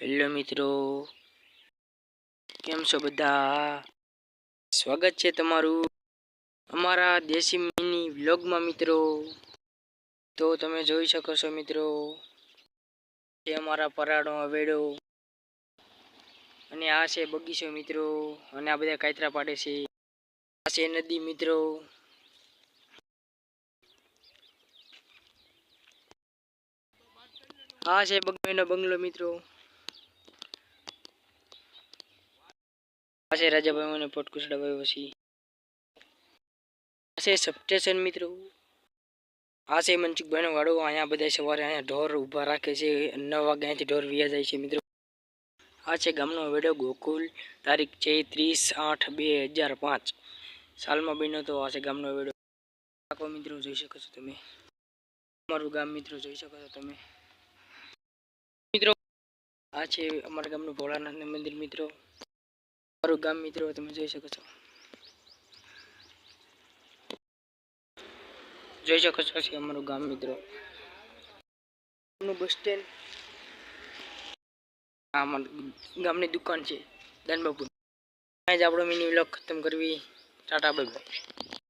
Hello મિત્રો, કેમ છો બધા? સ્વાગત છે તમારું અમારા દેશી મિની વ્લોગમાં મિત્રો. તો તમે જોઈ શકો છો મિત્રો, એ અમારા પરાડો વેડો અને આ છે બગીચો મિત્રો. અને આ બધા કાતરા પાડે છે. આ છે નદી મિત્રો. આ છે બગમેનો બંગલો મિત્રો. આ છે રાજાભાઈ મને પોટકુસડા ભાઈ પછી. આ છે સબસ્ટેશન મિત્રો. આ છે મનસુખભાઈનો વાડો. અહીંયા બધા સવારે અહીંયા ઢોર ઊભા રાખે છે. 9 વાગે અહીંથી ઢોર વ્યા જાય છે મિત્રો. આ છે ગામનો વેડો ગોકુલ. તારીખ છે 30/8/2005 સાલમાં બન્યો તો. આ છે ગામનો વેડો. આખો મિત્રો જોઈ શકો છો તમે. અમારું ગામ મિત્રો જોઈ શકો છો તમે મિત્રો. આ છે અમારા ગામનું ભોળાનાથનું મંદિર મિત્રો. અમારું ગામ મિત્રો તમે જોઈ શકો છો. જોઈ શકો છો છે અમારું ગામ મિત્રો. Bus stand. આ ગામની દુકાન છે દાનબાપુ. અહીંયા જ આપણો મિની વ્લોગ ખતમ કરવી. Tata bye bye.